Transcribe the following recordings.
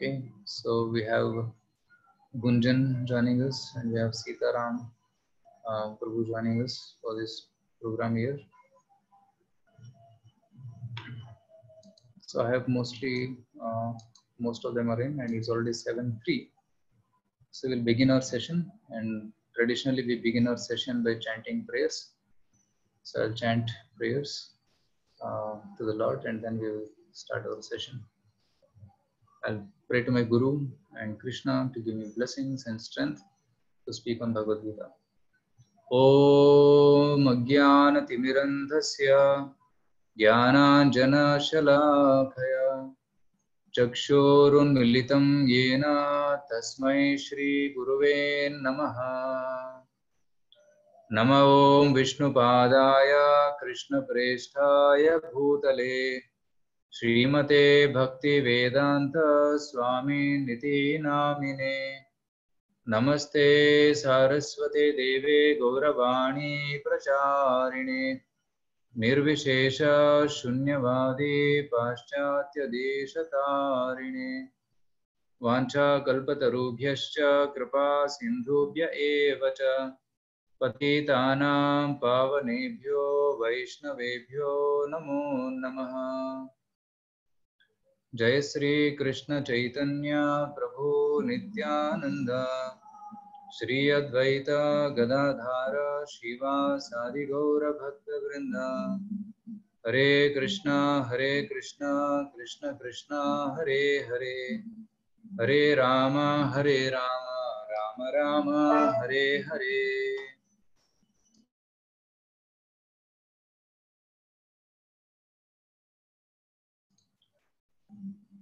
Okay, so we have Gunjan joining us, and we have Sitaram Prabhu joining us for this program here. So I have mostly most of them are in, and it's already 7:03. So we'll begin our session, and traditionally we begin our session by chanting prayers. So I'll chant prayers to the Lord, and then we will start our session. I'll pray to my Guru and Krishna to give me blessings and strength to speak on Bhagavad Gita. ॐ अज्ञानतिमिरन्धस्य ज्ञानाञ्जनशलाकया चक्षुरुन्मीलितं येन तस्मै श्रीगुरुवे नमः। नमो ॐ विष्णुपादाय कृष्णप्रेष्ठाय भूतले श्रीमते भक्तिवेदान्त स्वामिनिति नामिने। नमस्ते सारस्वते देवे गौरवाणी प्रचारिणे निर्विशेष शून्यवादी पाश्चात्य देशतारिणे वाञ्छाकल्पतरुभ्यश्च कृपा सिन्धुभ्य एव च पतितानां पावनेभ्यो वैष्णवेभ्यो नमो नमः। जय श्री कृष्ण चैतन्य प्रभु नित्यानंद श्री अद्वैत गदाधर शिवासादि गौर भक्त वृंद। हरे कृष्णा कृष्ण कृष्ण हरे हरे, हरे Ram Ram Ram Hare Hare.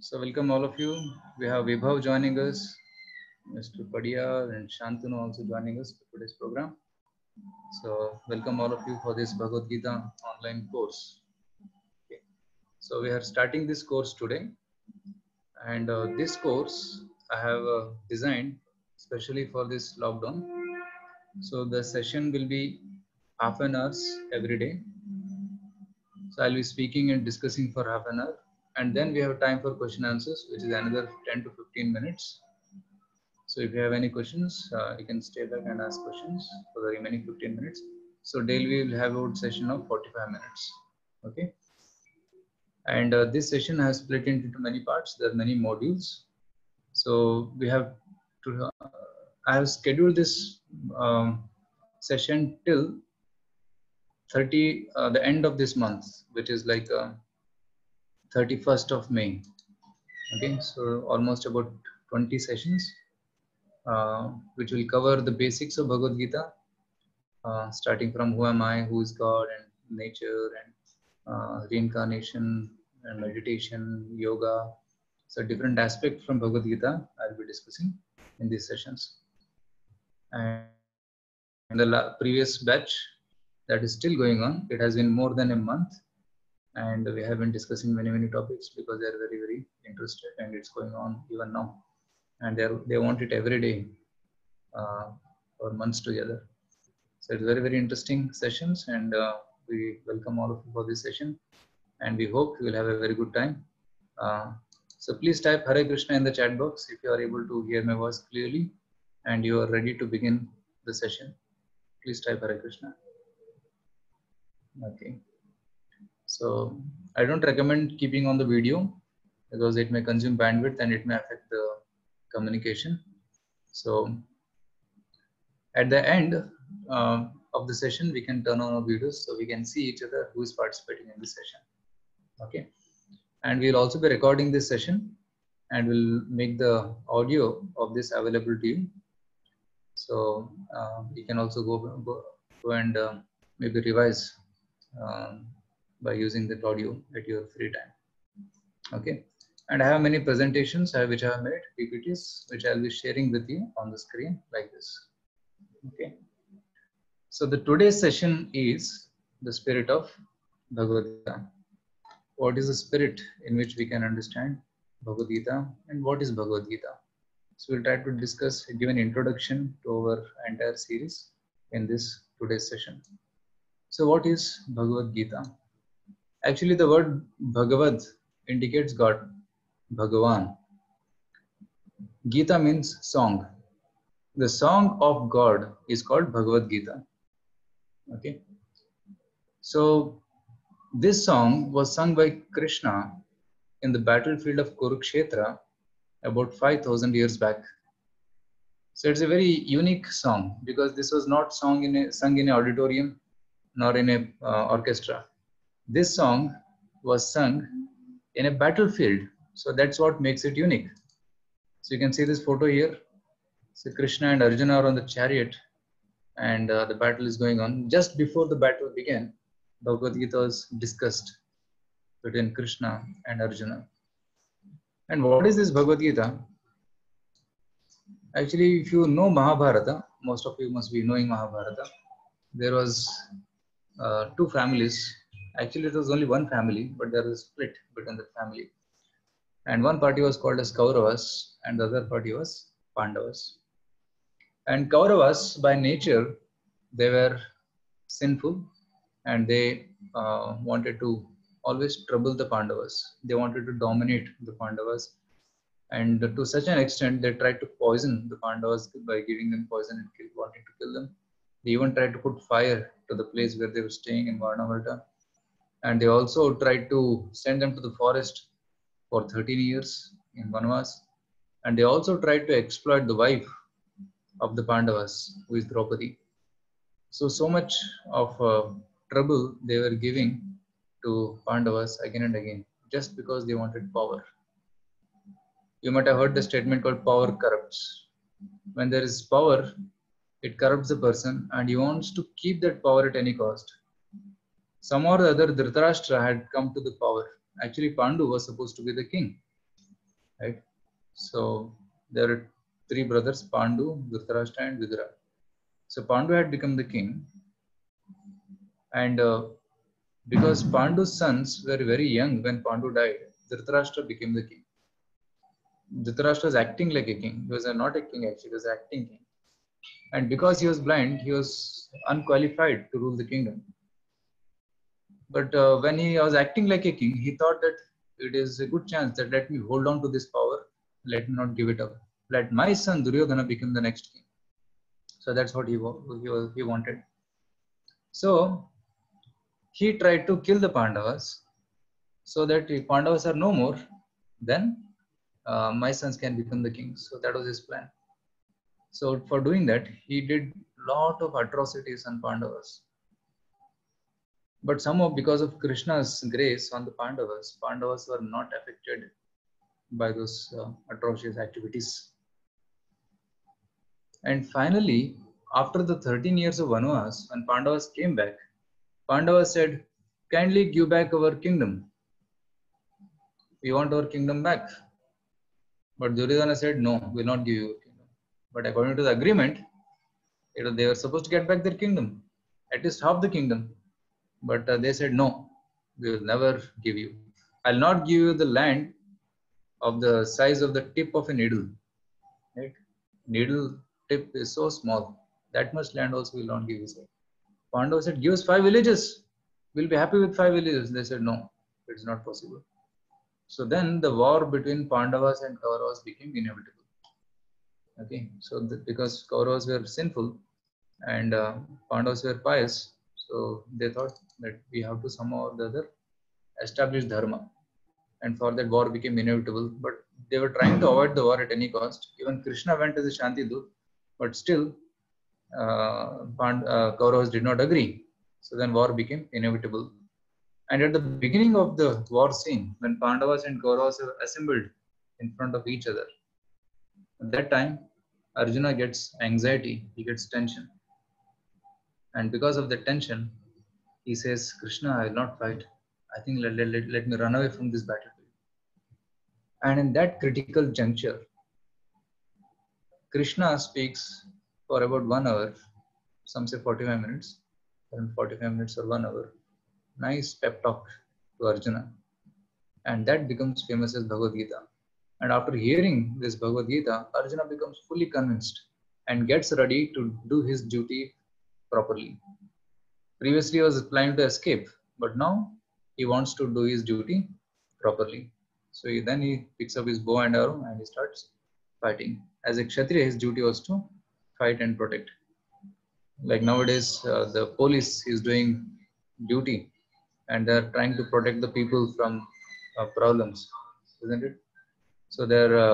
So welcome all of you. We have Vibhav joining us, Mr. Padiyar and Shantanu also joining us for today's program. So welcome all of you for this Bhagavad Gita online course. Okay. So we are starting this course today, and this course I have designed especially for this lockdown. So the session will be half an hour every day. So I'll be speaking and discussing for half an hour, and then we have time for question answers, which is another 10 to 15 minutes. So if you have any questions, you can stay back and ask questions for the remaining 15 minutes. So daily we will have a session of 45 minutes. Okay. And this session has split into many parts. There are many modules. So we have to, I have scheduled this session till the end of this month, which is like 31st of May. Okay, so almost about 20 sessions, which will cover the basics of Bhagavad Gita, starting from who am I, who is God, and nature, and reincarnation, and meditation, yoga. So different aspects from Bhagavad Gita I'll be discussing in these sessions. And the previous batch that is still going on, it has been more than a month, and we have been discussing many topics because they are very interested, and it's going on even now, and they want it every day for months together. So it's very interesting sessions, and we welcome all of you for this session, and we hope you will have a very good time. So please type Hare Krishna in the chat box if you are able to hear my voice clearly and you are ready to begin the session. Please type Hare Krishna. Okay. So I don't recommend keeping on the video because it may consume bandwidth and it may affect the communication. So at the end of the session, we can turn on our videos so we can see each other who is participating in this session. Okay. And we'll also be recording this session, and we'll make the audio of this available to you. So you can also go and maybe revise by using that audio at your free time. Okay. And I have many presentations which I have made, PPTs, which I'll be sharing with you on the screen like this. Okay. So the today's session is the spirit of Bhagavad Gita. What is the spirit in which we can understand Bhagavad Gita, and what is Bhagavad Gita? So we'll try to discuss, give an introduction to our entire series in this today's session. So what is Bhagavad Gita? Actually, the word Bhagavad indicates God, Bhagavan. Gita means song. The song of God is called Bhagavad Gita. Okay. So this song was sung by Krishna in the battlefield of Kurukshetra about 5,000 years back. So it's a very unique song because this was not sung in an auditorium nor in a orchestra. This song was sung in a battlefield. So that's what makes it unique. So you can see this photo here. So Krishna and Arjuna are on the chariot and the battle is going on. Just before the battle began, Bhagavad Gita was discussed between Krishna and Arjuna. And what is this Bhagavad Gita? Actually, if you know Mahabharata, most of you must be knowing Mahabharata. There was two families. Actually, it was only one family, but there was a split between the family. And one party was called as Kauravas, and the other party was Pandavas. And Kauravas, by nature, they were sinful, and they wanted to always trouble the Pandavas. They wanted to dominate the Pandavas. And to such an extent, they tried to poison the Pandavas by giving them poison and wanting to kill them. They even tried to put fire to the place where they were staying in Varnavarta. And they also tried to send them to the forest for 13 years in Vanvas. And they also tried to exploit the wife of the Pandavas, who is Draupadi. So much of trouble they were giving to Pandavas again and again, just because they wanted power. You might have heard the statement called power corrupts. When there is power, it corrupts the person and he wants to keep that power at any cost. Some or the other, Dhritarashtra had come to the power. Actually, Pandu was supposed to be the king, right? So there are three brothers, Pandu, Dhritarashtra and Vidura. So Pandu had become the king, and because Pandu's sons were very young when Pandu died, Dhritarashtra became the king. Dhritarashtra was acting like a king. He was not a king actually, he was acting king. And because he was blind, he was unqualified to rule the kingdom. But when he was acting like a king, he thought that it is a good chance that let me hold on to this power, let me not give it up. Let my son Duryodhana become the next king. So that's what he wanted. So he tried to kill the Pandavas so that if Pandavas are no more, then my sons can become the king. So that was his plan. So for doing that, he did lot of atrocities on Pandavas. But somehow, because of Krishna's grace on the Pandavas, Pandavas were not affected by those atrocious activities. And finally, after the 13 years of Vanvas, when Pandavas came back, Pandavas said, kindly give back our kingdom. We want our kingdom back. But Duryodhana said, no, we will not give you a kingdom. But according to the agreement, they were supposed to get back their kingdom, at least half the kingdom. But they said, no, we will never give you. I'll not give you the land of the size of the tip of a needle. Right? Needle tip is so small. That much land also will not give you. Pandava said, give us 5 villages. We'll be happy with 5 villages. They said, no, it's not possible. So then the war between Pandavas and Kauravas became inevitable. Okay, so because Kauravas were sinful and Pandavas were pious, so they thought that we have to somehow or the other establish dharma. And for that, war became inevitable. But they were trying to avoid the war at any cost. Even Krishna went as a Shanti Dut, but still Kauravas did not agree. So then war became inevitable. And at the beginning of the war scene, when Pandavas and Kauravas were assembled in front of each other, at that time, Arjuna gets anxiety, he gets tension. And because of the tension, he says, Krishna, I will not fight. I think let me run away from this battlefield. And in that critical juncture, Krishna speaks for about 1 hour, some say 45 minutes, 45 minutes or 1 hour. Nice pep talk to Arjuna. And that becomes famous as Bhagavad Gita. And after hearing this Bhagavad Gita, Arjuna becomes fully convinced and gets ready to do his duty properly. Previously, he was planning to escape, but now he wants to do his duty properly. So then he picks up his bow and arrow and he starts fighting. As a Kshatriya, his duty was to fight and protect. Like nowadays, the police is doing duty and they're trying to protect the people from problems, isn't it? So they're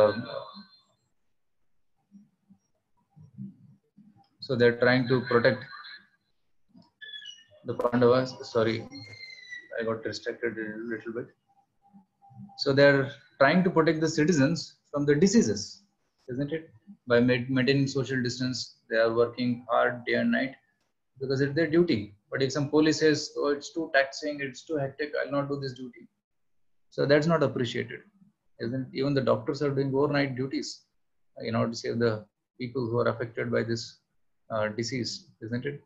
trying to protect the Pandavas. Sorry, I got distracted a little bit. So they're trying to protect the citizens from the diseases, isn't it? By maintaining social distance, they are working hard day and night because it's their duty. But if some police says, "Oh, it's too taxing, it's too hectic, I'll not do this duty," so that's not appreciated, isn't? Even the doctors are doing overnight duties in order to save the people who are affected by this disease, isn't it?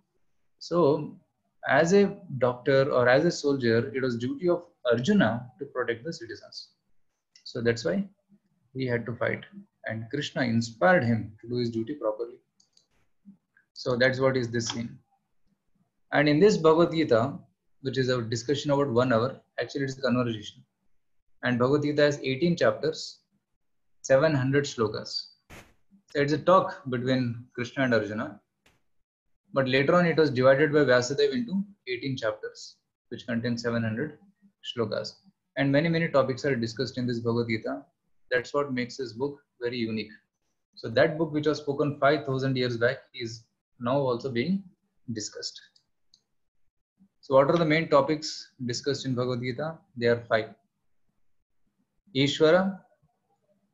So, as a doctor or as a soldier, it was duty of Arjuna to protect the citizens. So that's why he had to fight, and Krishna inspired him to do his duty properly. So that's what is this scene. And in this Bhagavad Gita, which is a discussion about 1 hour, actually it's a conversation. And Bhagavad Gita has 18 chapters, 700 shlokas. So it's a talk between Krishna and Arjuna. But later on, it was divided by Vyasadeva into 18 chapters, which contain 700 shlokas. And many topics are discussed in this Bhagavad Gita. That's what makes this book very unique. So that book, which was spoken 5,000 years back, is now also being discussed. So what are the main topics discussed in Bhagavad Gita? There are 5. Ishvara,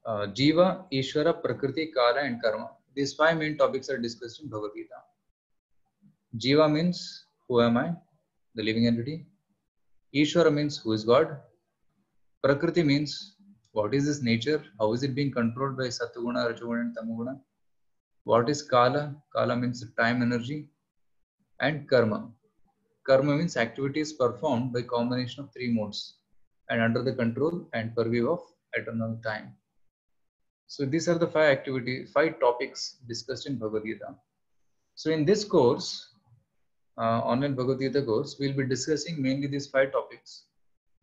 Jiva, Ishvara, Prakriti, Kala and Karma. These 5 main topics are discussed in Bhagavad Gita. Jiva means who am I, the living entity. Ishvara means who is God. Prakriti means what is this nature, how is it being controlled by Sattva-guna, Rajoguna and Tamoguna. What is Kala? Kala means time, energy. And Karma. Karma means activities performed by combination of 3 modes and under the control and purview of eternal time. So these are the 5 topics discussed in Bhagavad Gita. So in this course, online Bhagavad Gita course, we'll be discussing mainly these 5 topics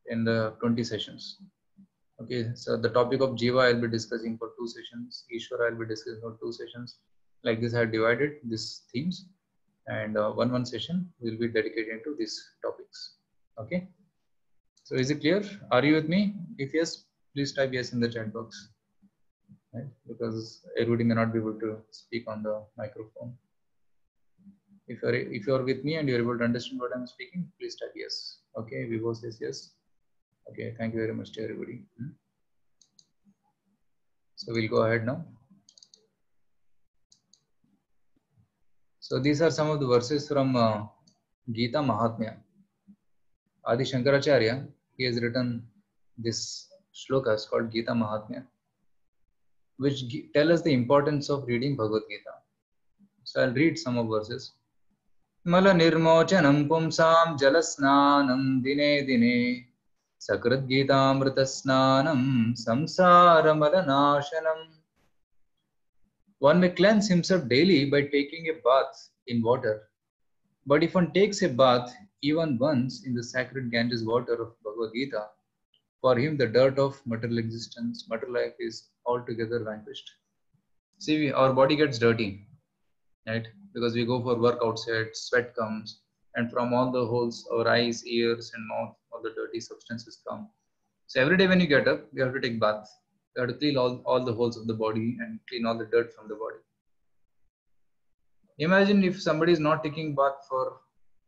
in the 20 sessions. Okay, so the topic of Jiva I'll be discussing for 2 sessions. Ishvara I'll be discussing for 2 sessions. Like this, I have divided these themes, and one session will be dedicated to these topics. Okay, so is it clear? Are you with me? If yes, please type yes in the chat box. Right? Because everybody may not be able to speak on the microphone. If you're with me and you're able to understand what I'm speaking, please type yes. Okay, Vivo says yes. Okay, thank you very much to everybody. So we'll go ahead now. So these are some of the verses from Gita Mahatmya. Adi Shankaracharya, he has written this shlokas called Gita Mahatmya, which tell us the importance of reading Bhagavad Gita. So I'll read some of verses. Mala nirmochanam pumsam jalasnanam dine dine Sakrat Gita Amritasnanam Samsara Malanashanam. One may cleanse himself daily by taking a bath in water. But if one takes a bath even once in the sacred Ganges water of Bhagavad Gita, for him the dirt of material existence, material life is altogether vanquished. See, our body gets dirty, right? Because we go for work outside, sweat comes, and from all the holes, our eyes, ears, and mouth, all the dirty substances come. So every day when you get up, you have to take bath. You have to clean all the holes of the body and clean all the dirt from the body. Imagine if somebody is not taking bath for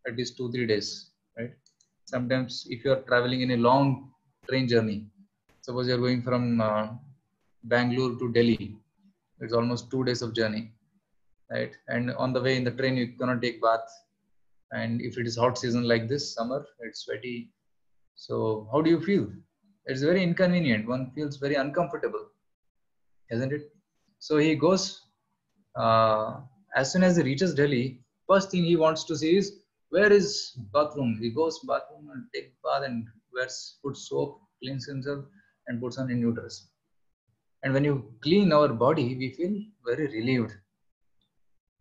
at least 2-3 days, right? Sometimes if you are traveling in a long train journey, suppose you are going from Bangalore to Delhi, it's almost 2 days of journey, right? And on the way in the train, you cannot take bath. And if it is hot season like this, summer, it's sweaty. So how do you feel? It's very inconvenient. One feels very uncomfortable, isn't it? So he goes, as soon as he reaches Delhi, first thing he wants to see is, where is bathroom? He goes bathroom and takes bath and puts soap, cleans himself and puts on a new dress. And when you clean our body, we feel very relieved.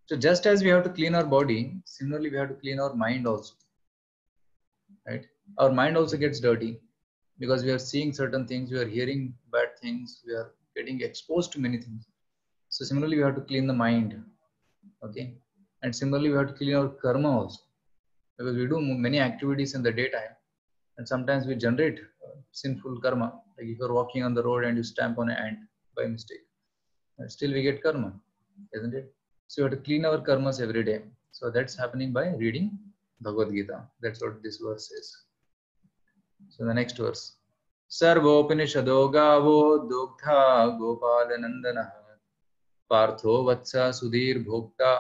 So just as we have to clean our body, similarly we have to clean our mind also, right? Our mind also gets dirty because we are seeing certain things, we are hearing bad things, we are getting exposed to many things. So similarly, we have to clean the mind. Okay. And similarly, we have to clean our karma also. Because we do many activities in the daytime. And sometimes we generate sinful karma. Like if you're walking on the road and you stamp on an ant by mistake. And still we get karma, isn't it? So we have to clean our karmas every day. So that's happening by reading Bhagavad Gita. That's what this verse says. So the next verse. Sarvopanishado gavo dogdha gopalanandana partho vatsa sudhir bhokta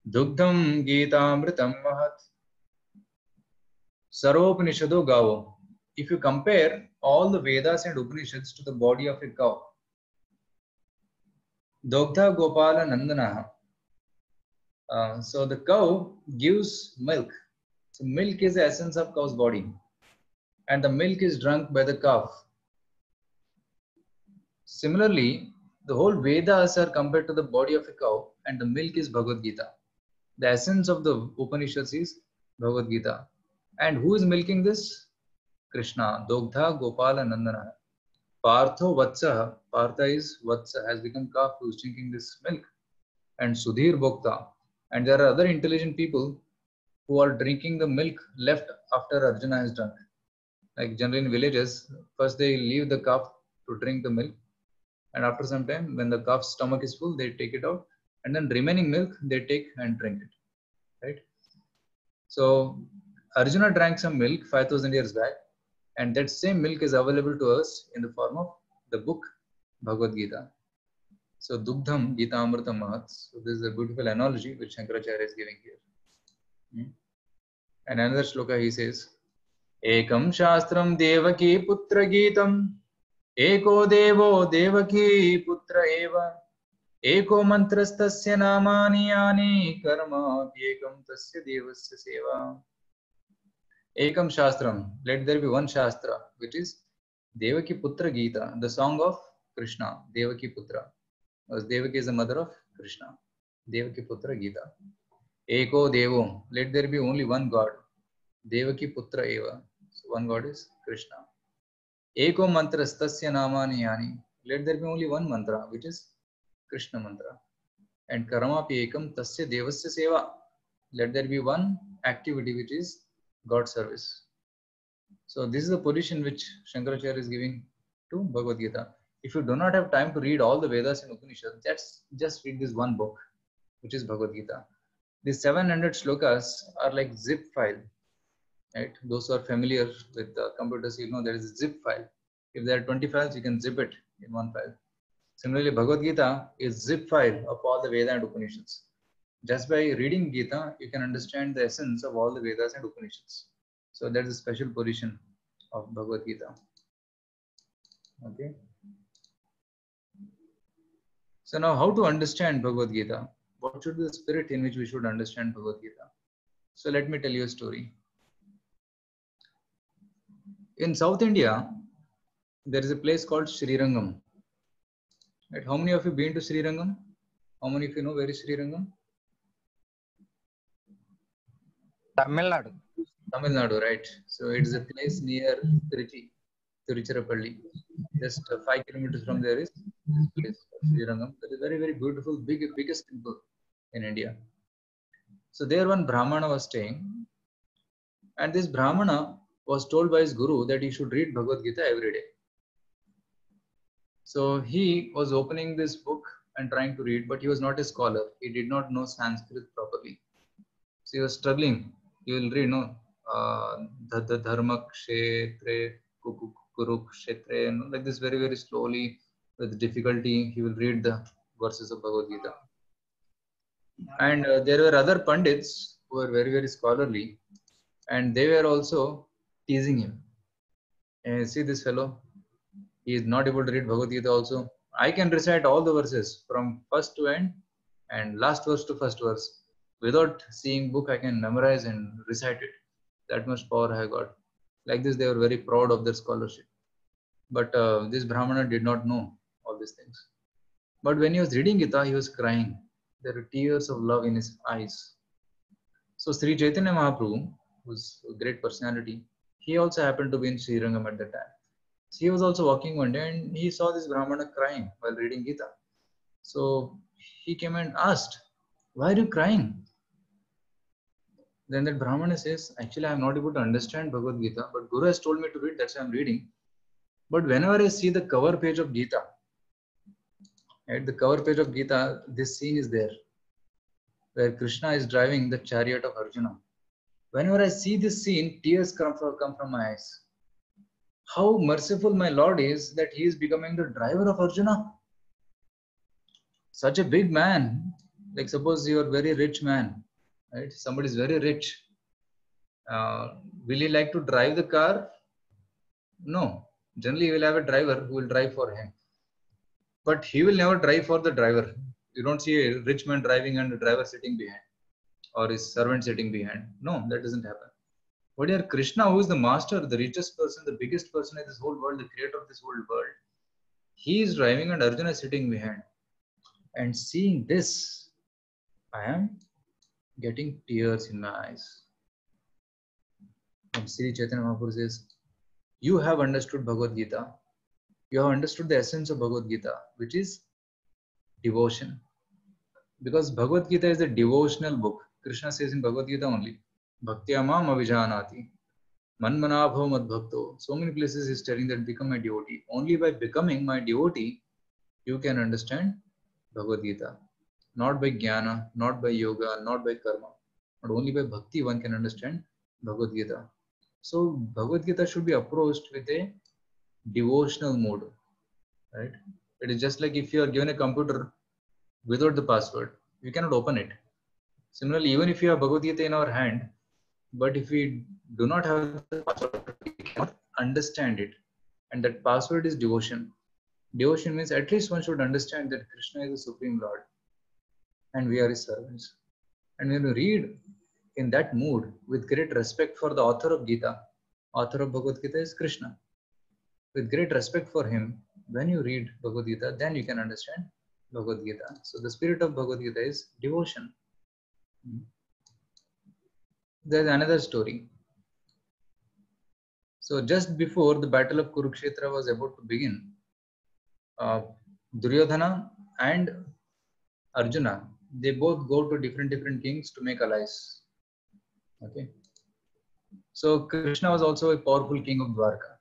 dugdham gitamritam mahat. Sarvopanishado gavo. If you compare all the Vedas and Upanishads to the body of a cow, Dogdha Gopala Nandana. So the cow gives milk. So milk is the essence of cow's body. And the milk is drunk by the calf. Similarly, the whole Vedas are compared to the body of a cow and the milk is Bhagavad Gita. The essence of the Upanishads is Bhagavad Gita. And who is milking this? Krishna. Dogdha Gopala Nandana. Partho Vatsa. Partha is Vatsa, has become calf who is drinking this milk. And Sudhir Bhokta. And there are other intelligent people who are drinking the milk left after Arjuna has drunk. Like generally in villages, first they leave the calf to drink the milk. And after some time, when the calf's stomach is full, they take it out. And then remaining milk, they take and drink it. Right? So Arjuna drank some milk 5,000 years back. And that same milk is available to us in the form of the book Bhagavad Gita. So Dugdham Gita Amritam Mahat. So this is a beautiful analogy which Shankaracharya is giving here. And another shloka he says, Ekam Shastram Devaki Putra Geetam Eko Devo Devaki Putra Eva Eko Mantrastasya Namani Yani Karma Ekam Tasya Devasya Seva. Ekam Shastram, let there be one Shastra, which is Devaki Putra Gita, the song of Krishna, Devaki Putra. Because Devaki is the mother of Krishna. Devaki Putra Gita. Eko Devo, let there be only one God. Devaki Putra Eva. So one God is Krishna. Eko Mantrastasya Namani Yani. Let there be only one mantra, which is Krishna mantra. And Karamapi Ekam Tasya Devasya Seva. Let there be one activity, which is God service. So this is the position which Shankaracharya is giving to Bhagavad Gita. If you do not have time to read all the Vedas and Upanishads, just read this one book, which is Bhagavad Gita. These 700 shlokas are like zip file. Right? Those who are familiar with computers, you know there is a zip file. If there are 20 files, you can zip it in one file. Similarly, Bhagavad Gita is zip file of all the Vedas and Upanishads. Just by reading Gita, you can understand the essence of all the Vedas and Upanishads. So that is a special position of Bhagavad Gita. Okay. So now how to understand Bhagavad Gita? What should be the spirit in which we should understand Bhagavad Gita? So let me tell you a story. In South India, there is a place called Srirangam. Right? How many of you been to Srirangam? How many of you know where is Srirangam? Tamil Nadu. Tamil Nadu, right? So it is a place near Trichy, Tiruchirappalli. Just 5 kilometers from there is this place, Srirangam. That is very, very beautiful, biggest temple in India. So there one Brahmana was staying, and this Brahmana was told by his guru that he should read Bhagavad Gita every day. So he was opening this book and trying to read, but he was not a scholar. He did not know Sanskrit properly. So he was struggling. He will read, no, Dharma Kshetre, Kurukshetre, like this very, very slowly, with difficulty, he will read the verses of Bhagavad Gita. And there were other Pandits who were very, very scholarly, and they were also teasing him. And see this fellow, he is not able to read Bhagavad Gita also. I can recite all the verses from first to end and last verse to first verse. Without seeing book, I can memorize and recite it. That much power I got. Like this, they were very proud of their scholarship. But this Brahmana did not know all these things. But when he was reading Gita, he was crying. There were tears of love in his eyes. So Sri Chaitanya Mahaprabhu, who's a great personality, he also happened to be in Srirangam at that time. So he was also walking one day and he saw this Brahmana crying while reading Gita. So he came and asked, why are you crying? Then that Brahmana says, actually, I'm not able to understand Bhagavad Gita, but Guru has told me to read, that's why I'm reading. But whenever I see the cover page of Gita, at the cover page of Gita, this scene is there, where Krishna is driving the chariot of Arjuna. Whenever I see this scene, tears come from my eyes. How merciful my Lord is that he is becoming the driver of Arjuna. Such a big man. Like suppose you are a very rich man, right? Somebody is very rich. Will he like to drive the car? No. Generally, he will have a driver who will drive for him. But he will never drive for the driver. You don't see a rich man driving and the driver sitting behind or his servant sitting behind. No, that doesn't happen. But here Krishna, who is the master, the richest person, the biggest person in this whole world, the creator of this whole world, he is driving and Arjuna is sitting behind. And seeing this, I am getting tears in my eyes. And Sri Chaitanya Mahaprabhu says, you have understood Bhagavad Gita. You have understood the essence of Bhagavad Gita, which is devotion. Because Bhagavad Gita is a devotional book. Krishna says in Bhagavad Gita only, Bhaktya mam avijanati, manmanabhav madbhakto. So many places he is telling that become my devotee. Only by becoming my devotee, you can understand Bhagavad Gita. Not by jnana, not by yoga, not by karma, but only by bhakti one can understand Bhagavad Gita. So Bhagavad Gita should be approached with a devotional mode, right? It is just like if you are given a computer without the password, you cannot open it. Similarly, even if you have Bhagavad Gita in our hand, but if we do not have the password, we cannot understand it. And that password is devotion. Devotion means at least one should understand that Krishna is the Supreme Lord and we are his servants. And when you read in that mood with great respect for the author of Gita, author of Bhagavad Gita is Krishna. With great respect for him, when you read Bhagavad Gita, then you can understand Bhagavad Gita. So the spirit of Bhagavad Gita is devotion. There is another story. So just before the battle of Kurukshetra was about to begin, Duryodhana and Arjuna, they both go to different kings to make allies. Okay. So Krishna was also a powerful king of Dwarka.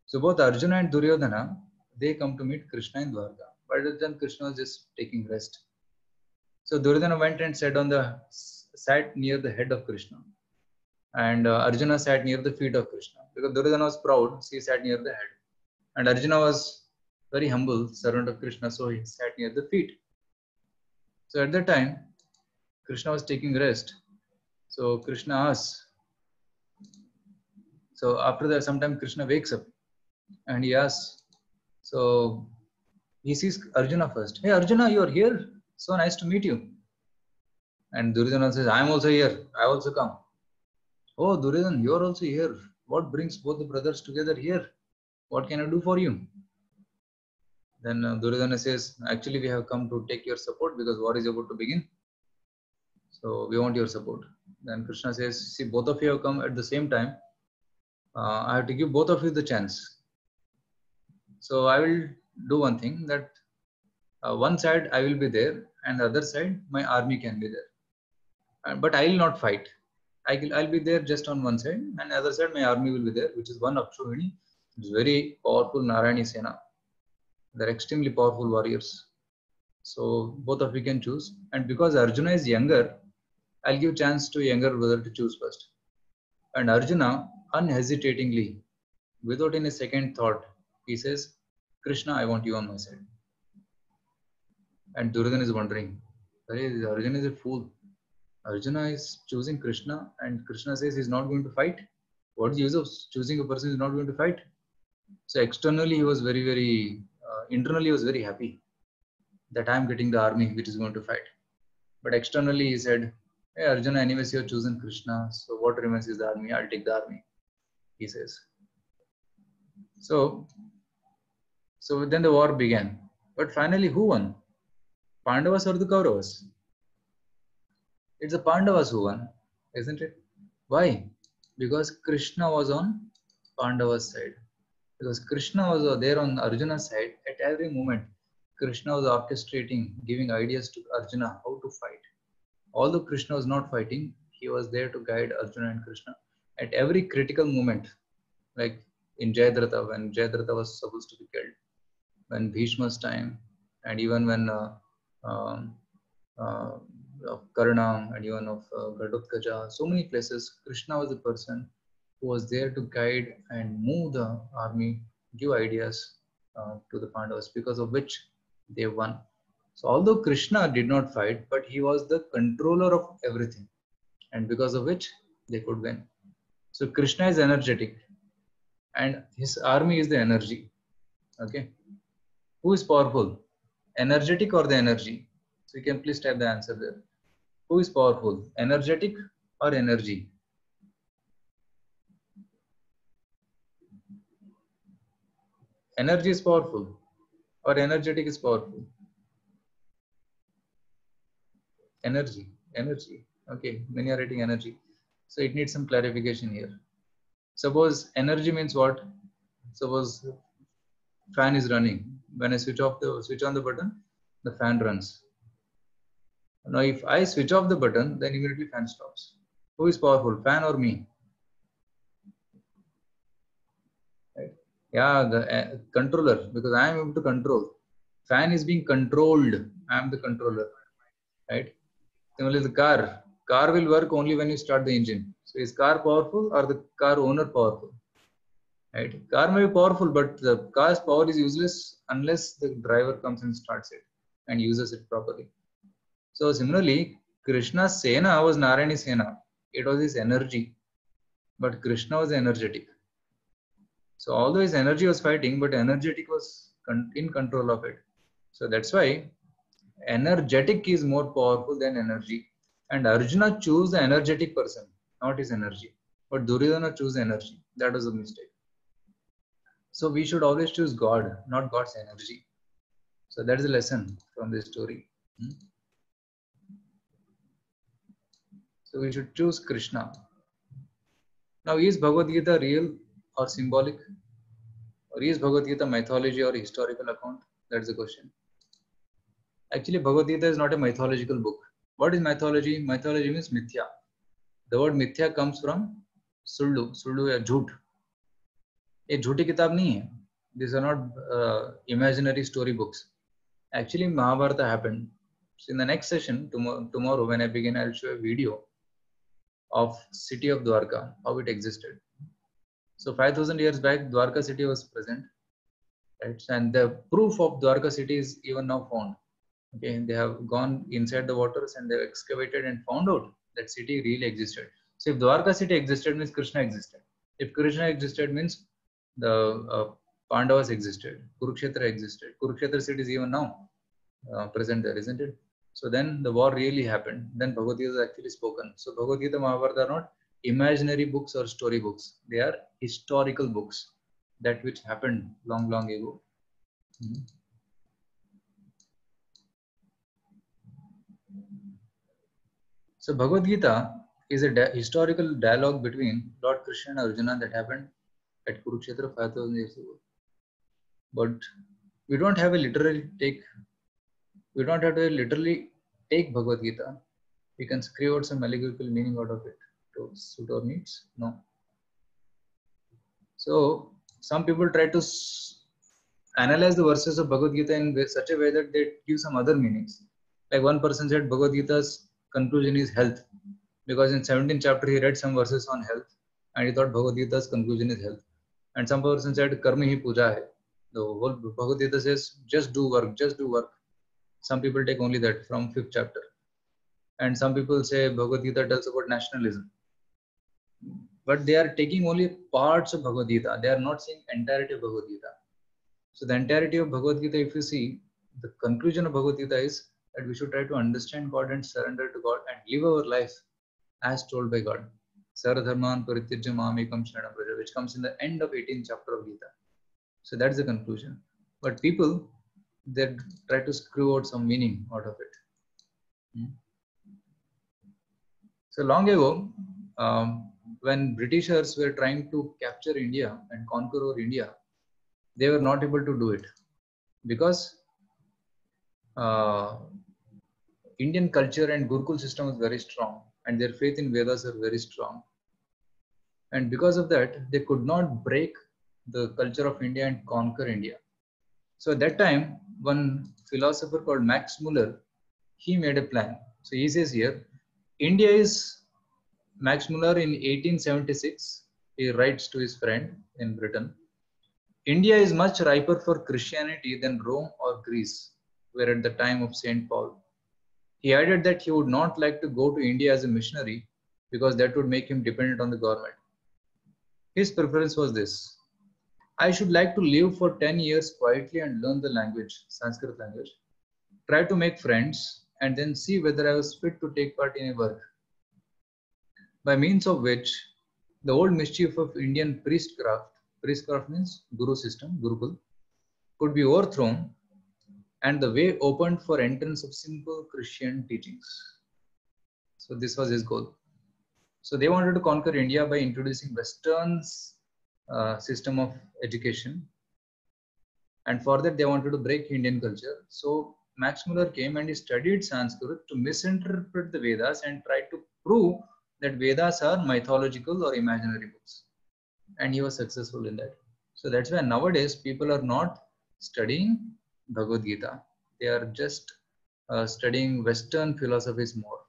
So both Arjuna and Duryodhana, they come to meet Krishna in Dwarka. But then Krishna was just taking rest. So Duryodhana went and sat near the head of Krishna. And Arjuna sat near the feet of Krishna. Because Duryodhana was proud, so he sat near the head. And Arjuna was very humble, servant of Krishna, so he sat near the feet. So at that time, Krishna was taking rest. So Krishna asks, so after that, sometime Krishna wakes up and he asks, so he sees Arjuna first. Hey Arjuna, you are here. So nice to meet you. And Duryodhana says, I am also here. I also come. Oh Duryodhana, you are also here. What brings both the brothers together here? What can I do for you? Then Duryodhana says, actually we have come to take your support because war is about to begin. So we want your support. Then Krishna says, see, both of you have come at the same time. I have to give both of you the chance. So I will do one thing, that one side I will be there and the other side my army can be there. But I will not fight. I'll be there just on one side, and the other side my army will be there, which is one Akshavini. It's very powerful Narayani Sena. They're extremely powerful warriors. So both of you can choose. And because Arjuna is younger, I'll give chance to younger brother to choose first. And Arjuna, unhesitatingly, without any second thought, he says, Krishna, I want you on my side. And Duryodhana is wondering, Arjuna is a fool. Arjuna is choosing Krishna and Krishna says he's not going to fight. What is the use of choosing a person who is not going to fight? So externally he was internally he was very happy that I am getting the army which is going to fight. But externally he said, hey Arjuna, anyways you have chosen Krishna, so what remains is the army, I'll take the army, he says. So then the war began. But finally who won? Pandavas or the Kauravas? It's the Pandavas who won, isn't it? Why? Because Krishna was on Pandava's side. Because Krishna was there on Arjuna's side at every moment. Krishna was orchestrating, giving ideas to Arjuna how to fight. Although Krishna was not fighting, he was there to guide Arjuna and Krishna at every critical moment, like in Jayadratha, when Jayadratha was supposed to be killed, when Bhishma's time, and even when um, of Karna and even of Ghatotkacha, so many places, Krishna was the person who was there to guide and move the army, give ideas to the Pandavas, because of which they won. So although Krishna did not fight, but he was the controller of everything, and because of which they could win. So Krishna is energetic, and his army is the energy. Okay, who is powerful, energetic or the energy? So you can please type the answer there. Who is powerful, energetic or energy? Energy is powerful or energetic is powerful? Energy. Okay, many are writing energy. So it needs some clarification here. Suppose energy means what? Suppose fan is running. When I switch on the button, the fan runs. Now if I switch off the button, then immediately fan stops. Who is powerful, fan or me? Right? Yeah, the controller, because I am able to control. Fan is being controlled. I am the controller. Right? Similarly, the car will work only when you start the engine. So is car powerful or the car owner powerful? Right? Car may be powerful, but the car's power is useless unless the driver comes and starts it and uses it properly. So similarly, Krishna's Sena was Narayani Sena. It was his energy, but Krishna was energetic. So although his energy was fighting, but energetic was in control of it. So that's why energetic is more powerful than energy. And Arjuna chose the energetic person, not his energy. But Duryodhana chose energy. That was a mistake. So we should always choose God, not God's energy. So that is a lesson from this story. So we should choose Krishna. Now, is Bhagavad Gita real or symbolic? Or is Bhagavad Gita mythology or historical account? That's the question. Actually, Bhagavad Gita is not a mythological book. What is mythology? Mythology means mithya. The word mithya comes from Sullu. Sullu या झूठ. ये झूठी किताब नहीं है. These are not imaginary story books. Actually, Mahabharata happened. So in the next session, tomorrow when I begin, I'll show a video of city of Dwarka, how it existed. So 5,000 years back, Dwarka city was present. Right? And the proof of Dwarka city is even now found. Okay, they have gone inside the waters and they've excavated and found out that city really existed. So if Dwarka city existed, means Krishna existed. If Krishna existed, means the Pandavas existed. Kurukshetra existed. Kurukshetra city is even now present there, isn't it? So then the war really happened. Then Bhagavad Gita is actually spoken. So Bhagavad Gita, Mahabharata are not imaginary books or story books. They are historical books, that which happened long, long ago. So Bhagavad Gita is a historical dialogue between Lord Krishna and Arjuna that happened at Kurukshetra 5,000 years ago. But we don't have a literary take. We don't have to literally take Bhagavad Gita. We can screw out some allegorical meaning out of it to suit our needs. No. So some people try to analyze the verses of Bhagavad Gita in such a way that they give some other meanings. Like one person said Bhagavad Gita's conclusion is health, because in 17th chapter he read some verses on health and he thought Bhagavad Gita's conclusion is health. And some person said karma hi puja hai. The whole Bhagavad Gita says just do work, just do work. Some people take only that from 5th chapter. And some people say Bhagavad Gita tells about nationalism. But they are taking only parts of Bhagavad Gita. They are not saying entirety of Bhagavad Gita. So the entirety of Bhagavad Gita, if you see, the conclusion of Bhagavad Gita is that we should try to understand God and surrender to God and live our life as told by God. Saradharman Parityajya Mamekam Sharanam Vraja, which comes in the end of 18th chapter of Gita. So that's the conclusion. But people, they try to screw out some meaning out of it. So long ago, when Britishers were trying to capture India and conquer over India, they were not able to do it because Indian culture and Gurukul system was very strong, and their faith in Vedas are very strong. And because of that, they could not break the culture of India and conquer India. So at that time, one philosopher called Max Muller, he made a plan. So he says here, India is, Max Muller in 1876, he writes to his friend in Britain, India is much riper for Christianity than Rome or Greece, were at the time of St. Paul. He added that he would not like to go to India as a missionary because that would make him dependent on the government. His preference was this: I should like to live for 10 years quietly and learn the language, Sanskrit language, try to make friends, and then see whether I was fit to take part in a work, by means of which the old mischief of Indian priestcraft means Guru system, Gurukul, could be overthrown and the way opened for entrance of simple Christian teachings. So this was his goal. So they wanted to conquer India by introducing Western's system of education, and for that they wanted to break Indian culture. So Max Muller came and he studied Sanskrit to misinterpret the Vedas and tried to prove that Vedas are mythological or imaginary books, and he was successful in that. So that's why nowadays people are not studying Bhagavad Gita. They are just studying Western philosophies more.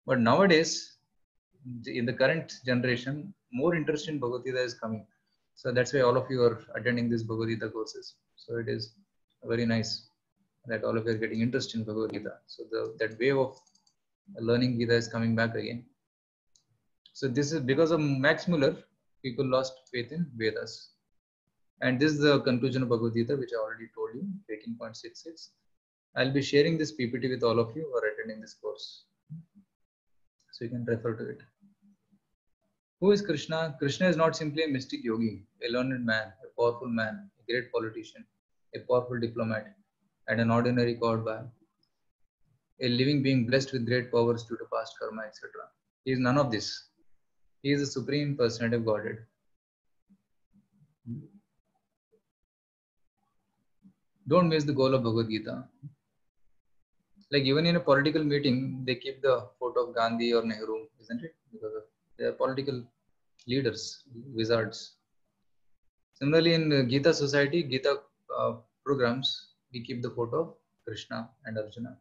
But nowadays, in the current generation, more interest in Bhagavad Gita is coming. So that's why all of you are attending these Bhagavad Gita courses. So it is very nice that all of you are getting interest in Bhagavad Gita. So that wave of learning Gita is coming back again. So this is because of Max Muller, people lost faith in Vedas. And this is the conclusion of Bhagavad Gita, which I already told you, 18.66. I'll be sharing this PPT with all of you who are attending this course, so you can refer to it. Who is Krishna? Krishna is not simply a mystic yogi, a learned man, a powerful man, a great politician, a powerful diplomat, and an ordinary god by a living being blessed with great powers due to past karma, etc. He is none of this. He is the supreme personality of Godhead. Don't miss the goal of Bhagavad Gita. Like even in a political meeting, they keep the photo of Gandhi or Nehru, isn't it? Because they are political leaders, wizards. Similarly, in Gita Society, Gita programs, we keep the photo of Krishna and Arjuna.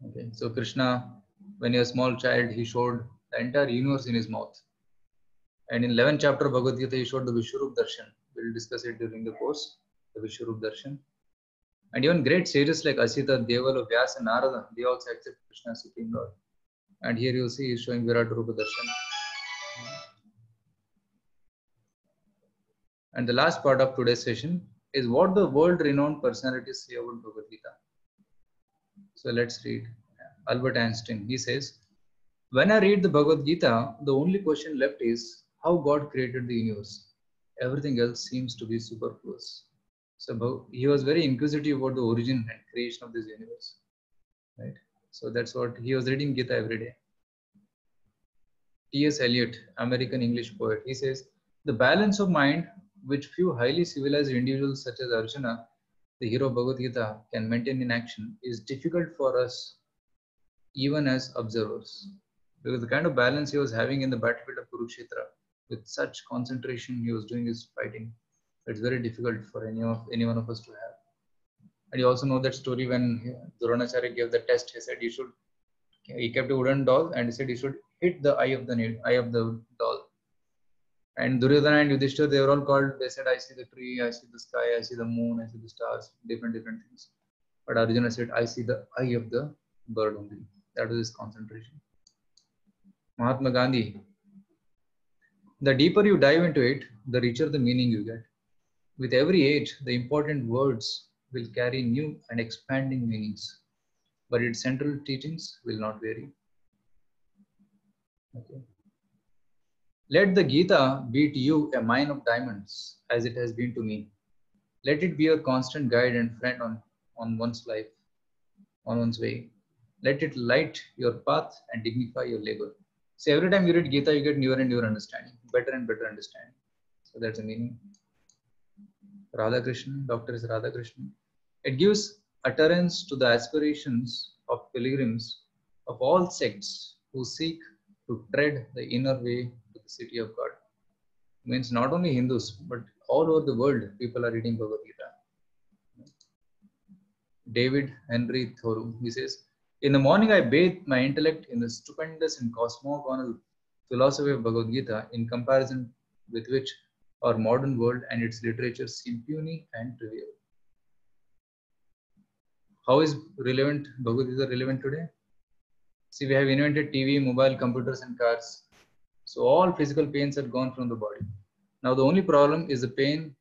Okay, so Krishna, when he was a small child, he showed the entire universe in his mouth. And in 11th chapter of Bhagavad Gita, he showed the Vishwarup Darshan. We'll discuss it during the course, the Vishwarup Darshan. And even great sages like Asita, Devala, Vyasa, and Narada, they also accept Krishna as Supreme Lord. And here you'll see he's showing Virat Rupa Darshan. And the last part of today's session is what the world-renowned personalities say about Bhagavad Gita. So let's read. Albert Einstein, he says, when I read the Bhagavad Gita, the only question left is how God created the universe. Everything else seems to be superfluous. So he was very inquisitive about the origin and creation of this universe. Right? So that's what he was reading Gita every day. T.S. Eliot, American English poet, he says, the balance of mind which few highly civilized individuals such as Arjuna, the hero of Bhagavad Gita, can maintain in action is difficult for us even as observers. Because the kind of balance he was having in the battlefield of Kurukshetra, with such concentration he was doing his fighting, it's very difficult for any one of us to have. And you also know that story when Dronacharya gave the test, he said he kept a wooden doll and he said he should hit the eye of the doll. And Duryodhana and Yudhishthira, they were all called, they said, I see the tree, I see the sky, I see the moon, I see the stars, different things. But Arjuna said, I see the eye of the bird only. That was his concentration. Mahatma Gandhi, the deeper you dive into it, the richer the meaning you get. With every age, the important words will carry new and expanding meanings, but its central teachings will not vary. Okay. Let the Gita be to you a mine of diamonds, as it has been to me. Let it be your constant guide and friend on one's life, on one's way. Let it light your path and dignify your labor. So every time you read Gita, you get newer and newer understanding, better and better understanding. So that's the meaning. Radha Krishna, Doctor is Radha Krishna. It gives utterance to the aspirations of pilgrims of all sects who seek to tread the inner way to the city of God. Means not only Hindus, but all over the world, people are reading Bhagavad Gita. David Henry Thoreau, he says, in the morning I bathe my intellect in the stupendous and cosmogonal philosophy of Bhagavad Gita, in comparison with which our modern world and its literature seem puny and trivial. How is Bhagavad Gita relevant today? See, we have invented TV, mobile, computers, and cars. So all physical pains are gone from the body. Now the only problem is the pain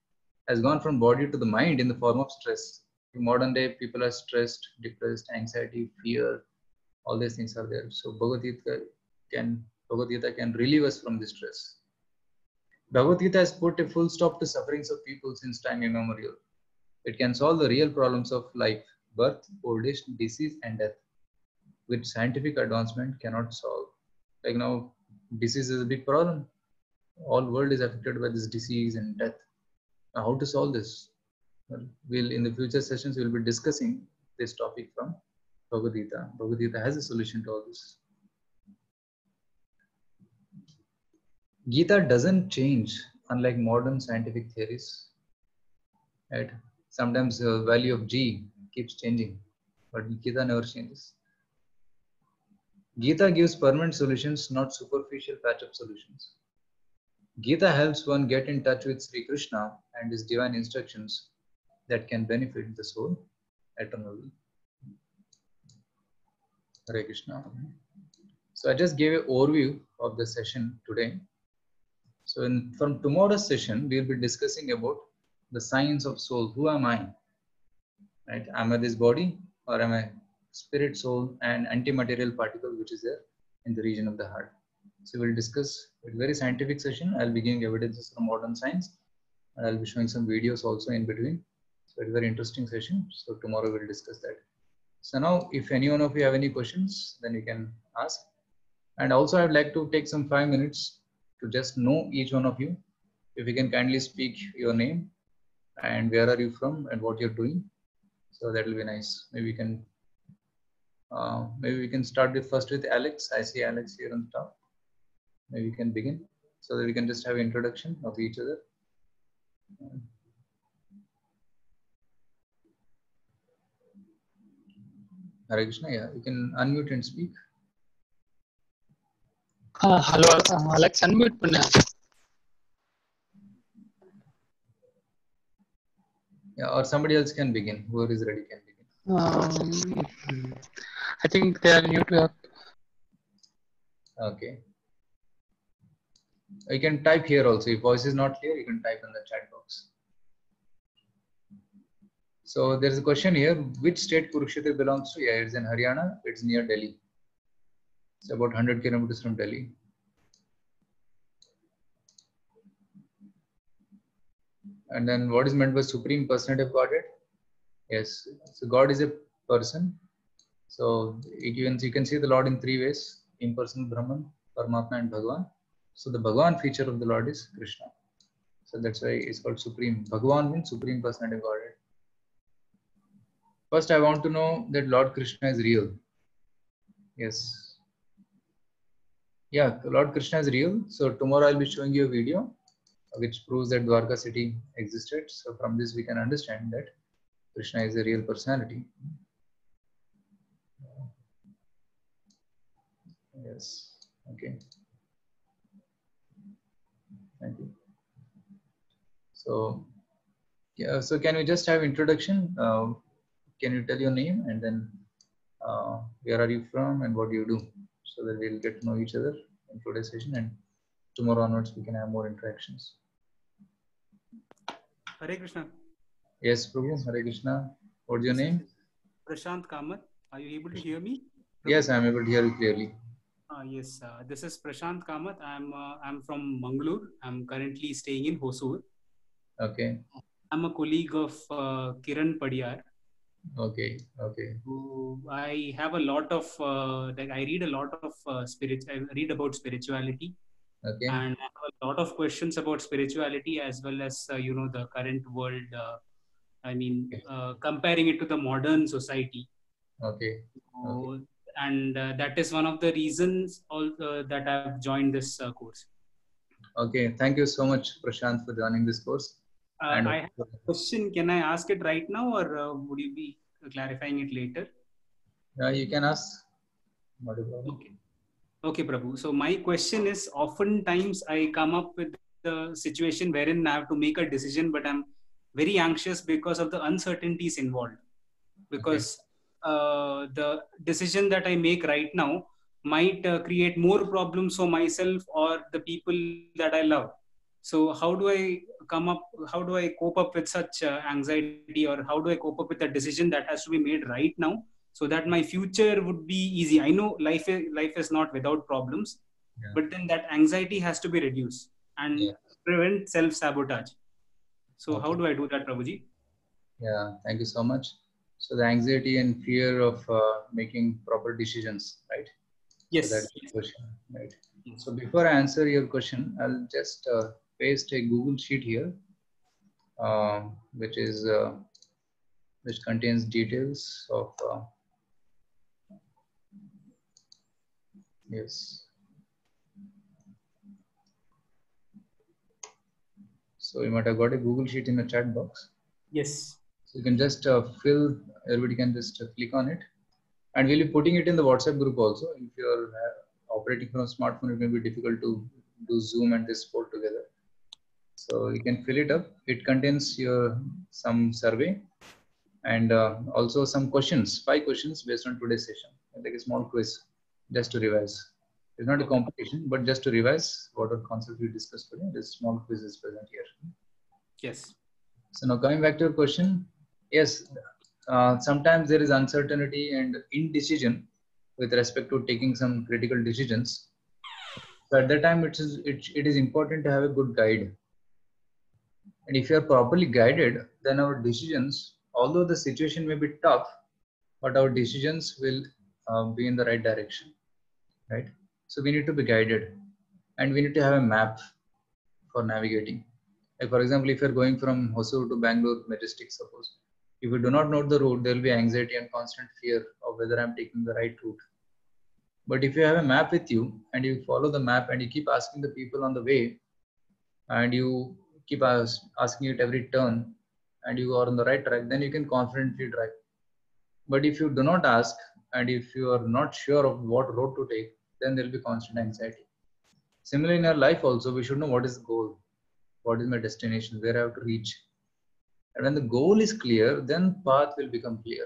has gone from body to the mind in the form of stress. In modern day, people are stressed, depressed, anxiety, fear. All these things are there. So Bhagavad Gita can relieve us from this stress. Bhagavad Gita has put a full stop to sufferings of people since time immemorial. It can solve the real problems of life, birth, old age, disease, and death, which scientific advancement cannot solve. Like now, disease is a big problem. All world is affected by this disease and death. Now, how to solve this? Well, in the future sessions, we'll be discussing this topic from Bhagavad Gita. Bhagavad Gita has a solution to all this. Gita doesn't change, unlike modern scientific theories. Right? Sometimes the value of G keeps changing, but Gita never changes. Gita gives permanent solutions, not superficial patch-up solutions. Gita helps one get in touch with Sri Krishna and his divine instructions that can benefit the soul eternally. Hare Krishna. So I just gave an overview of the session today. So from tomorrow's session, we'll be discussing about the science of soul. Who am I? Right? Am I this body, or am I spirit, soul, and antimaterial particle which is there in the region of the heart? So we'll discuss a very scientific session. I'll be giving evidences from modern science, and I'll be showing some videos also in between. So it's a very interesting session. So tomorrow we'll discuss that. So now, if any one of you have any questions, then you can ask. And also, I'd like to take some 5 minutes to just know each one of you. If you can kindly speak your name and where are you from and what you're doing. So that will be nice. Maybe we can start first with Alex. I see Alex here on top. Maybe we can begin so that we can just have an introduction of each other. Hare Krishna, yeah, you can unmute and speak. Hello, Alex, unmute panna. Yeah, or somebody else can begin. Whoever is ready can begin. I think they are new to up. Okay. You can type here also. If voice is not clear, you can type in the chat box. So there's a question here. Which state Kurukshetra belongs to? Yeah, it's in Haryana. It's near Delhi. It's about 100 kilometers from Delhi. And then what is meant by Supreme Personality of Godhead? Yes. So God is a person. So you can see the Lord in 3 ways: impersonal Brahman, Paramatma, and Bhagavan. So the Bhagavan feature of the Lord is Krishna. So that's why it's called Supreme. Bhagavan means Supreme Personality of Godhead. First, I want to know that Lord Krishna is real. Yes. Yeah, Lord Krishna is real. So tomorrow I'll be showing you a video which proves that Dwarka city existed. So from this we can understand that Krishna is a real personality. Yes. Okay. Thank you. So, yeah. So can we just have introduction? Can you tell your name and then where are you from and what do you do, so that we'll get to know each other in today's session, and tomorrow onwards we can have more interactions. Hare Krishna. Yes, Prabhu. Hare Krishna. What's your name? Prashant Kamath. Are you able to hear me? Prabhu? Yes, I am able to hear you clearly. Yes, this is Prashant Kamath. I'm from Mangalore. I'm currently staying in Hosur. Okay. I'm a colleague of Kiran Padiyar. Okay. Okay. So I have a lot of I read a lot of I read about spirituality. Okay. And I have a lot of questions about spirituality as well as the current world I mean, comparing it to the modern society. Okay. So, and that is one of the reasons that I've joined this course. Okay. Thank you so much, Prashant, for joining this course. And I have a question. Can I ask it right now, or would you be clarifying it later? you can ask. Okay. Okay, Prabhu. So my question is, oftentimes I come up with the situation wherein I have to make a decision, but I'm very anxious because of the uncertainties involved. Because the decision that I make right now might create more problems for myself or the people that I love. So how do I cope up with such anxiety, or how do I cope up with a decision that has to be made right now, so that my future would be easy? I know life is not without problems, but then that anxiety has to be reduced and prevent self-sabotage. So how do I do that, Prabhuji? Yeah, thank you so much. So the anxiety and fear of making proper decisions, right? Yes. So that's the question, right? So before I answer your question, I'll just paste a Google Sheet here, which contains details of yes. So you might have got a Google Sheet in the chat box. Yes. So you can just everybody can just click on it. And we'll be putting it in the WhatsApp group also. If you're operating from a smartphone, it may be difficult to do Zoom and this board together. So you can fill it up. It contains some survey and also some questions, 5 questions based on today's session. Like a small quiz just to revise. It's not a competition, but just to revise what are concepts we discussed today. This small quiz is present here. Yes. So now coming back to your question, yes, sometimes there is uncertainty and indecision with respect to taking some critical decisions. So at that time, it is important to have a good guide. And if you are properly guided, then our decisions, although the situation may be tough, but our decisions will be in the right direction, right? So we need to be guided, and we need to have a map for navigating. Like for example, if you're going from Hosur to Bangalore Majestic, suppose, if you do not know the route, there will be anxiety and constant fear of whether I'm taking the right route. But if you have a map with you and you follow the map and you keep asking the people on the way and you keep asking it every turn and you are on the right track, then you can confidently drive. But if you do not ask and if you are not sure of what road to take, then there will be constant anxiety. Similarly, in our life also, we should know what is the goal, what is my destination, where I have to reach. And when the goal is clear, then path will become clear.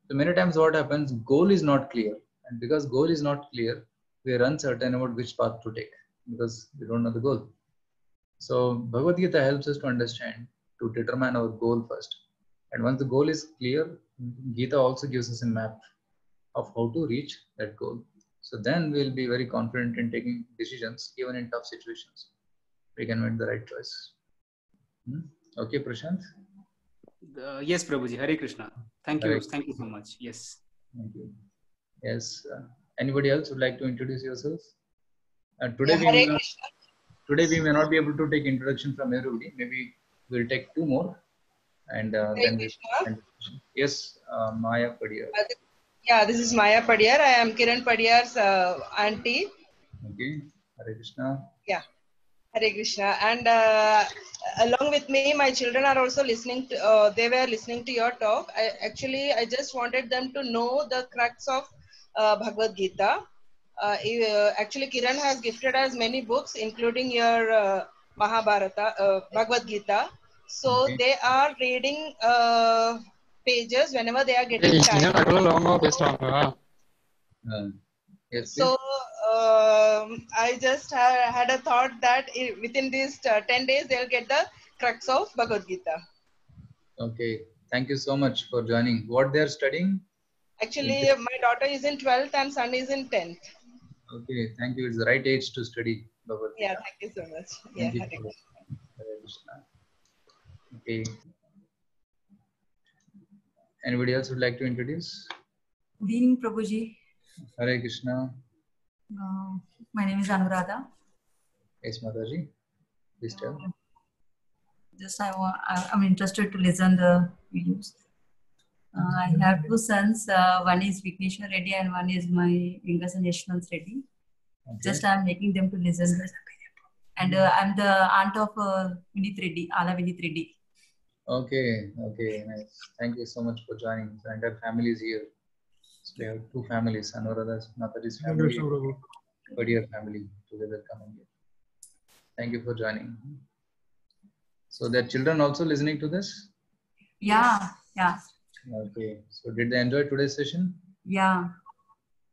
So many times what happens, goal is not clear. And because goal is not clear, we are uncertain about which path to take because we don't know the goal. So Bhagavad Gita helps us to understand, to determine our goal first. And once the goal is clear, Gita also gives us a map of how to reach that goal. So then we'll be very confident in taking decisions, even in tough situations. We can make the right choice. Okay, Prashant? Yes, Prabhuji. Hare Krishna. Thank you. Thank you so much. Yes. Thank you. Yes. Anybody else would like to introduce yourselves? Today we may not be able to take introduction from everybody. Maybe we'll take 2 more, and then yes, Maya Padiyar. Yeah, this is Maya Padiyar. I am Kiran Padiyar's auntie. Okay. Hare Krishna. Yeah. Hare Krishna. And along with me, my children are also listening to, they were listening to your talk. I just wanted them to know the crux of Bhagavad Gita. Actually, Kiran has gifted us many books, including your Mahabharata, Bhagavad Gita. So they are reading pages whenever they are getting time. Yes, so I just had a thought that within these 10 days they'll get the crux of Bhagavad Gita. Okay, thank you so much for joining. What they are studying? Actually, my daughter is in 12th and son is in 10th. Okay, thank you. It's the right age to study Bhagavad Gita. Yeah, thank you so much. Thank Yeah, you. Hare Krishna. Okay. Anybody else would like to introduce? Good evening, Prabhuji. Hare Krishna. My name is Anuradha. Yes, Mataji. Please tell. Just I'm interested to listen the videos. I have two sons. One is Vigneshwar Reddy and one is my younger son Yashwant Reddy. Okay. Just I'm making them to listen. And I'm the aunt of Vinith Reddy, Ala Vinith Reddy. Okay, okay, nice. Thank you so much for joining. The entire family is here. So we have two families, Anuradha's Mataji's family, Padir family together coming here. Thank you for joining. So their children also listening to this? Yeah, yeah. Okay. So did they enjoy today's session? Yeah.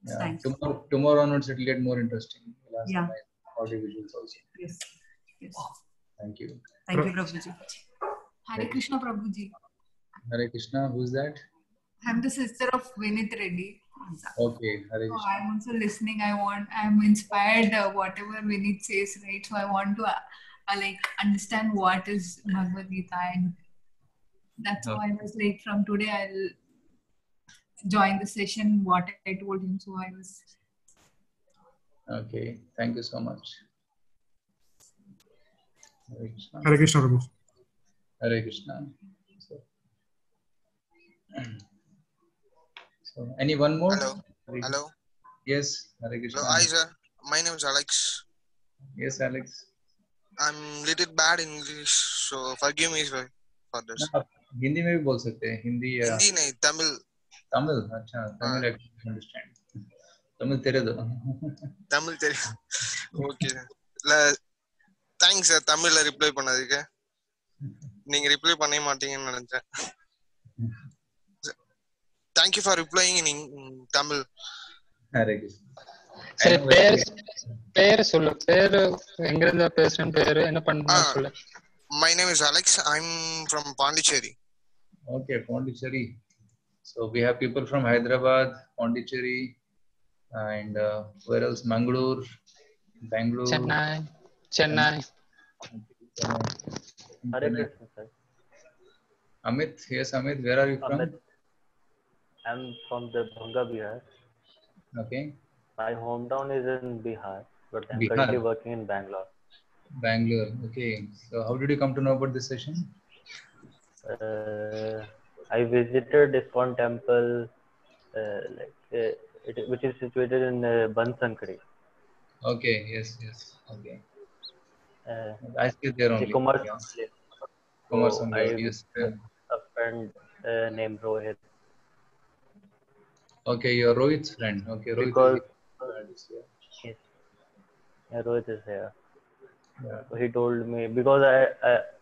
Yeah. Thanks. Tomorrow onwards it will get more interesting. We'll ask Yeah. my audio visuals also. Yes. Yes. Thank you. Thank you, Prabhuji. Hare Krishna Prabhuji. Hare Krishna, who's that? I'm the sister of Vinith Reddy. Okay, Hare So Krishna. I'm also listening. I'm inspired whatever Vinith says, right? So I want to like understand what is Bhagavad Gita, and that's why I was like, from today I'll join the session. What I told him, so I was. Okay, thank you so much. Hare Krishna. Hare Krishna, Prabhu. Hare Krishna. So, any one more? Hello. Hello. Yes, Hare Krishna. Hello. Hi, sir. My name is Alex. Yes, Alex. I'm little bad in English, so forgive me for this. आप हिंदी में भी बोल सकते हैं. हिंदी या Hindi नहीं, Tamil. Tamil. अच्छा, Tamil I can understand. Tamil तेरे दो. Tamil தெரியும். Okay. Thanks sir. தமிழ்ல ரிப்ளை பண்ணதுக்கு. நீங்க ரிப்ளை பண்ணவே மாட்டீங்கன்னு நினைச்சேன். Thank you for replying in Tamil. Hare Krishna. சரி, பேர் சொல்லு. பேர் எங்க இருந்து பேசுறேன், பேர் என்ன பண்ணணும் சொல்லு. My name is Alex. I'm from Pondicherry. Okay, Pondicherry. So we have people from Hyderabad, Pondicherry, and where else? Mangalore, Bangalore, Chennai. Hare Krishna, sir. Amit, yes, Amit, where are you from? Amit. I'm from the Bhanga, Bihar. Okay. My hometown is in Bihar, but I'm Bihar. currently working in Bangalore. Bangalore. Okay. So how did you come to know about this session? I visited ISKCON temple, which is situated in Bansankari. Okay. Yes. Yes. Okay. I see there only. Kumarasamy. Yes. A friend named Rohit. Okay, you're Rohit's friend. Okay, Rohit. Because is here. yes, yeah, Rohit is here. Yeah. So he told me, because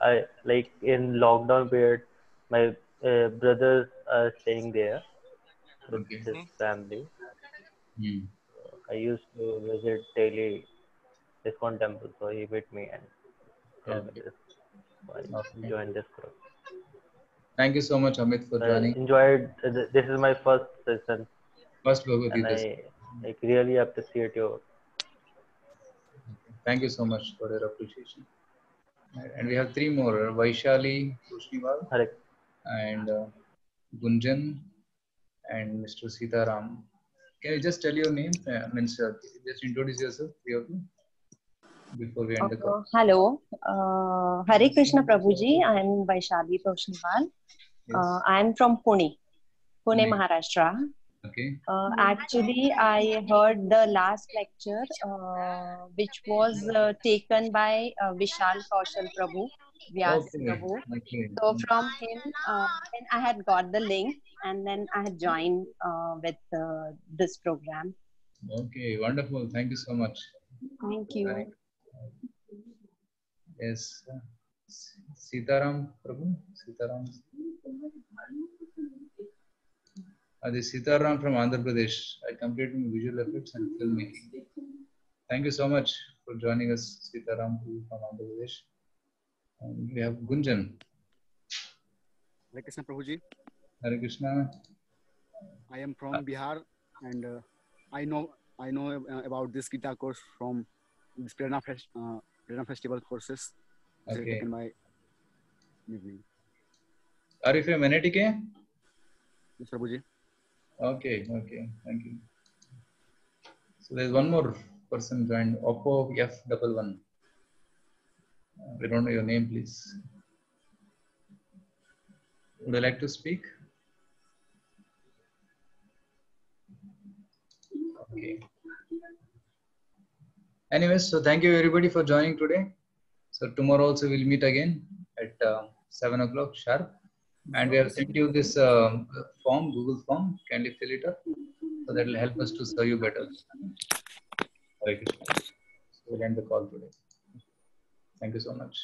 I like in lockdown period, my brothers are staying there with his family. I used to visit daily ISKCON temple, so he met me and told me this. So I joined this group. Thank you so much, Amit, for joining. Enjoyed. This is my first session. First Bhagavad And Gita. I really appreciate your. Thank you so much for your appreciation. And we have three more: Vaishali Kushnewal, and Gunjan, and Mr. Sitaram. Can you just tell your name? Just introduce yourself, three of you, before we end the call. Hello. Hare Krishna Prabhuji. I am Vaishali Kushnewal. I am from Pune, Maharashtra. Okay. Actually, I heard the last lecture, which was taken by Vishal Kaushal Prabhu, Vyas Prabhu. Okay. So from him, then I had got the link, and then I had joined with this program. Okay, wonderful. Thank you so much. Thank you. Yes. Sitaram Prabhu. Sitaram. This Sitaram from Andhra Pradesh. I completed visual effects and filmmaking. Thank you so much for joining us, Sitaram from Andhra Pradesh. And we have Gunjan. Hare Krishna Prabhuji. Hare Krishna. I am from Bihar, and I know about this Gita course from this Prerna Festival courses. Okay. Taken by evening. Are you from NITK? Yes, Prabhuji. Okay, okay, thank you. So there's one more person joined, Oppo F11. We don't know your name, please. Would you like to speak? Okay. Anyways, so thank you everybody for joining today. So tomorrow also we'll meet again at 7 o'clock sharp. And we have sent you this form, Google form. Kindly fill it up. So that will help us to serve you better. Hare Krishna. So we'll end the call today. Thank you so much.